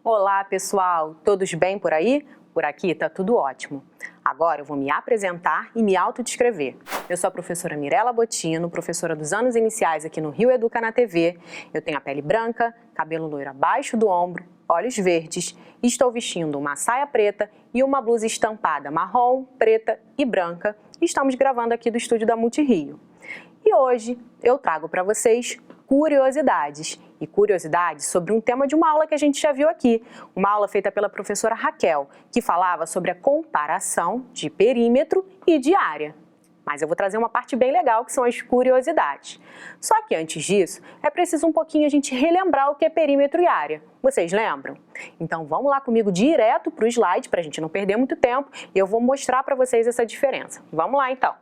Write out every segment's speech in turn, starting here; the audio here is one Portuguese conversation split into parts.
Olá, pessoal! Todos bem por aí? Por aqui tá tudo ótimo. Agora eu vou me apresentar e me autodescrever. Eu sou a professora Mirela Botino, professora dos anos iniciais aqui no Rio Educa na TV. Eu tenho a pele branca, cabelo loiro abaixo do ombro, olhos verdes, e estou vestindo uma saia preta e uma blusa estampada marrom, preta e branca. Estamos gravando aqui do estúdio da Multirio. E hoje eu trago para vocês curiosidades. E curiosidades sobre um tema de uma aula que a gente já viu aqui. Uma aula feita pela professora Raquel, que falava sobre a comparação de perímetro e de área. Mas eu vou trazer uma parte bem legal, que são as curiosidades. Só que antes disso, é preciso um pouquinho a gente relembrar o que é perímetro e área. Vocês lembram? Então vamos lá comigo direto para o slide, para a gente não perder muito tempo, e eu vou mostrar para vocês essa diferença. Vamos lá então.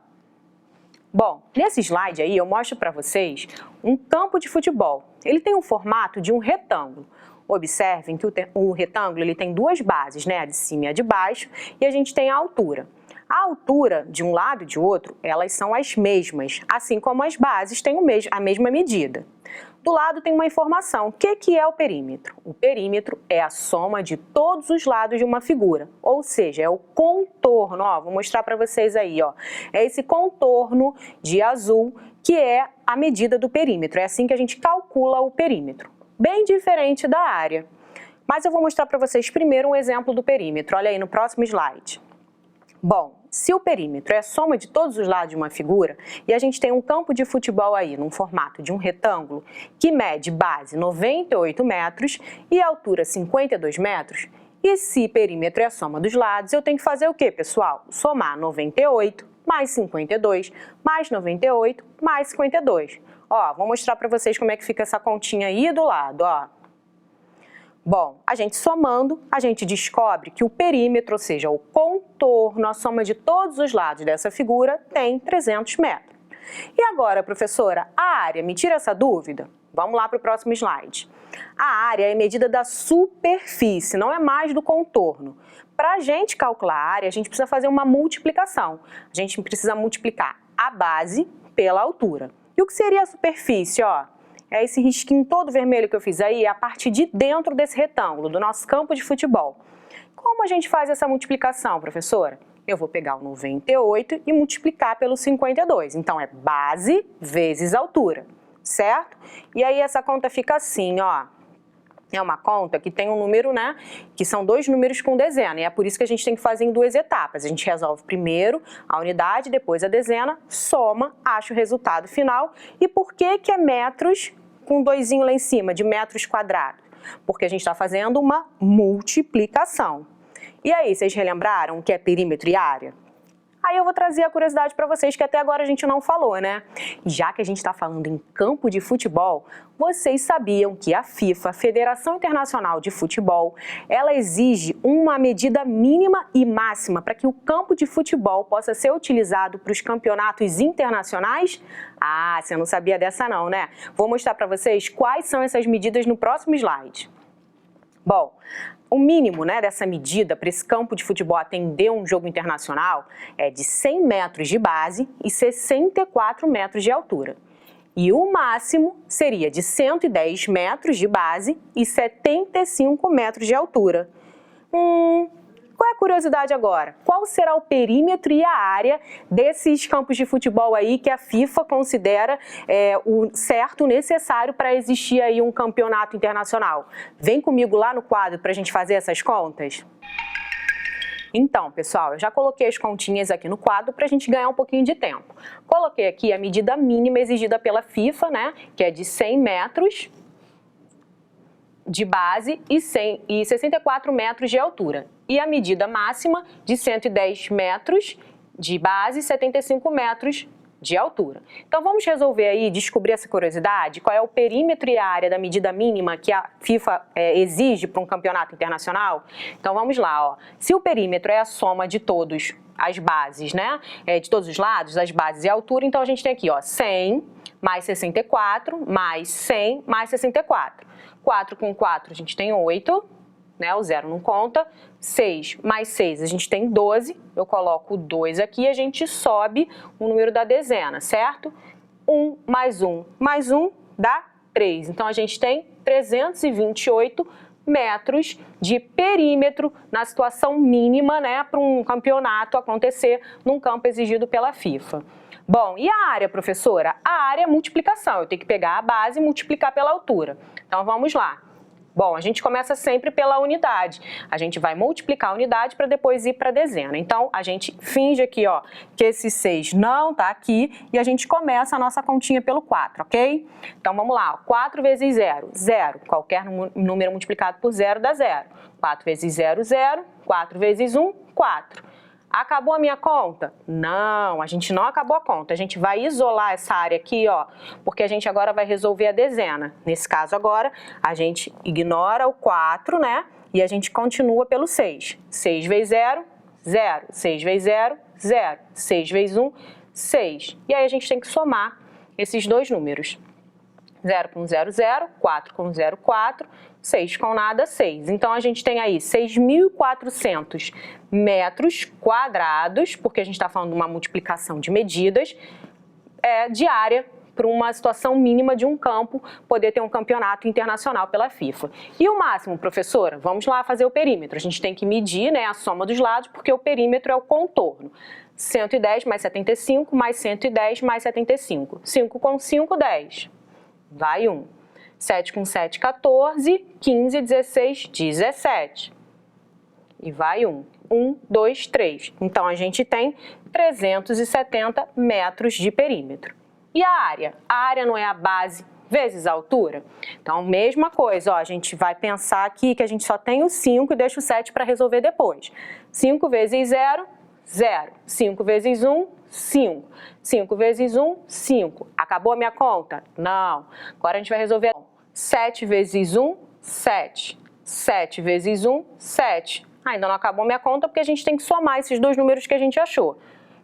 Bom, nesse slide aí eu mostro para vocês um campo de futebol. Ele tem um formato de um retângulo. Observem que o retângulo ele tem duas bases, né? A de cima e a de baixo, e a gente tem a altura. A altura de um lado e de outro, elas são as mesmas, assim como as bases têm a mesma medida. Do lado tem uma informação. O que é o perímetro? O perímetro é a soma de todos os lados de uma figura, ou seja, é o contorno. Ó, vou mostrar para vocês aí, ó. É esse contorno de azul que é a medida do perímetro. É assim que a gente calcula o perímetro. Bem diferente da área. Mas eu vou mostrar para vocês primeiro um exemplo do perímetro. Olha aí no próximo slide. Bom, se o perímetro é a soma de todos os lados de uma figura e a gente tem um campo de futebol aí num formato de um retângulo que mede base 98 metros e altura 52 metros, e se perímetro é a soma dos lados, eu tenho que fazer o quê, pessoal? Somar 98 mais 52 mais 98 mais 52. Ó, vou mostrar para vocês como é que fica essa continha aí do lado, ó. Bom, a gente somando, a gente descobre que o perímetro, ou seja, o contorno, a soma de todos os lados dessa figura, tem 300 metros. E agora, professora, a área, me tira essa dúvida? Vamos lá para o próximo slide. A área é medida da superfície, não é mais do contorno. Para a gente calcular a área, a gente precisa fazer uma multiplicação. A gente precisa multiplicar a base pela altura. E o que seria a superfície, ó? É esse risquinho todo vermelho que eu fiz aí, é a parte de dentro desse retângulo, do nosso campo de futebol. Como a gente faz essa multiplicação, professora? Eu vou pegar o 98 e multiplicar pelo 52. Então, é base vezes altura, certo? E aí, essa conta fica assim, ó. É uma conta que tem um número, né? Que são dois números com dezena. E é por isso que a gente tem que fazer em duas etapas. A gente resolve primeiro a unidade, depois a dezena, soma, acha o resultado final. E por que que é metros com um doisinho lá em cima, de metros quadrados? Porque a gente está fazendo uma multiplicação. E aí, vocês relembraram o que é perímetro e área? Aí eu vou trazer a curiosidade para vocês que até agora a gente não falou, né? Já que a gente está falando em campo de futebol, vocês sabiam que a FIFA, a Federação Internacional de Futebol, ela exige uma medida mínima e máxima para que o campo de futebol possa ser utilizado para os campeonatos internacionais? Ah, você não sabia dessa não, né? Vou mostrar para vocês quais são essas medidas no próximo slide. Bom, o mínimo, né, dessa medida para esse campo de futebol atender um jogo internacional é de 100 metros de base e 64 metros de altura. E o máximo seria de 110 metros de base e 75 metros de altura. Qual é a curiosidade agora? Qual será o perímetro e a área desses campos de futebol aí que a FIFA considera o certo, o necessário para existir aí um campeonato internacional? Vem comigo lá no quadro para a gente fazer essas contas? Então, pessoal, eu já coloquei as continhas aqui no quadro para a gente ganhar um pouquinho de tempo. Coloquei aqui a medida mínima exigida pela FIFA, né, que é de 100 metros de base e 64 metros de altura. E a medida máxima de 110 metros de base e 75 metros de altura. Então vamos resolver aí, descobrir essa curiosidade, qual é o perímetro e a área da medida mínima que a FIFA exige para um campeonato internacional? Então vamos lá, ó. Se o perímetro é a soma de todos as bases, né, de todos os lados, as bases e a altura, então a gente tem aqui, ó, 100 mais 64 mais 100 mais 64. 4 com 4 a gente tem 8, né, o zero não conta. 6 mais 6 a gente tem 12, eu coloco o 2 aqui e a gente sobe o número da dezena, certo? 1 mais 1 mais 1 dá 3, então a gente tem 328 metros de perímetro na situação mínima, né, para um campeonato acontecer num campo exigido pela FIFA. Bom, e a área, professora? A área é multiplicação, eu tenho que pegar a base e multiplicar pela altura. Então, vamos lá. Bom, a gente começa sempre pela unidade. A gente vai multiplicar a unidade para depois ir para a dezena. Então, a gente finge aqui, ó, que esse 6 não está aqui e a gente começa a nossa continha pelo 4, ok? Então, vamos lá. 4 vezes 0, 0. Qualquer número multiplicado por 0 dá 0. 4 vezes 0, 0. 4 vezes 1, 4. Acabou a minha conta? Não, a gente não acabou a conta. A gente vai isolar essa área aqui, ó, porque a gente agora vai resolver a dezena. Nesse caso agora, a gente ignora o 4, né? E a gente continua pelo 6. 6 vezes 0, 0. 6 vezes 0, 0. 6 vezes 1, 6. E aí a gente tem que somar esses dois números. 0 com 0, 0. 4 com 0, 4. 6 com nada, 6. Então, a gente tem aí 6.400 metros quadrados, porque a gente está falando de uma multiplicação de medidas, de área para uma situação mínima de um campo poder ter um campeonato internacional pela FIFA. E o máximo, professora? Vamos lá fazer o perímetro. A gente tem que medir, né, a soma dos lados, porque o perímetro é o contorno. 110 mais 75 mais 110 mais 75. 5 com 5, 10. Vai 1. 7 com 7, 14, 15, 16, 17. E vai 1. 1, 2, 3. Então, a gente tem 370 metros de perímetro. E a área? A área não é a base vezes a altura? Então, mesma coisa, ó, a gente vai pensar aqui que a gente só tem o 5 e deixa o 7 para resolver depois. 5 vezes 0, 0. 5 vezes 1, 5. 5 vezes 1, 5. Acabou a minha conta? Não. Agora a gente vai resolver 7 vezes 1, 7. 7 vezes 1, 7. Ainda não acabou minha conta porque a gente tem que somar esses dois números que a gente achou.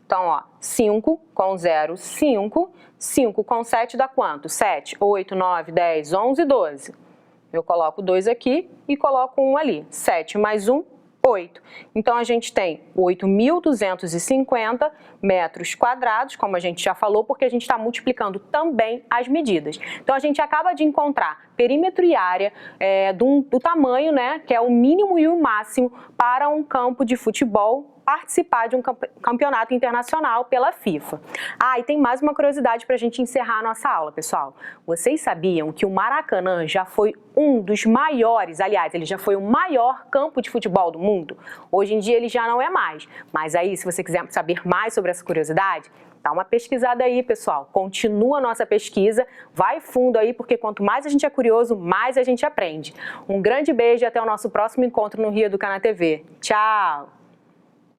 Então, ó, 5 com 0, 5. 5 com 7 dá quanto? 7, 8, 9, 10, 11, 12. Eu coloco 2 aqui e coloco 1 ali. 7 mais 1, 8. Então, a gente tem 8.250 metros quadrados, como a gente já falou, porque a gente está multiplicando também as medidas. Então, a gente acaba de encontrar perímetro e área do tamanho, né, que é o mínimo e o máximo para um campo de futebol participar de um campeonato internacional pela FIFA. Ah, e tem mais uma curiosidade para a gente encerrar a nossa aula, pessoal. Vocês sabiam que o Maracanã já foi um dos maiores, aliás, ele já foi o maior campo de futebol do mundo? Hoje em dia ele já não é mais. Mas aí, se você quiser saber mais sobre essa curiosidade, dá uma pesquisada aí, pessoal. Continua a nossa pesquisa, vai fundo aí, porque quanto mais a gente é curioso, mais a gente aprende. Um grande beijo e até o nosso próximo encontro no Rio Educa na TV. Tchau!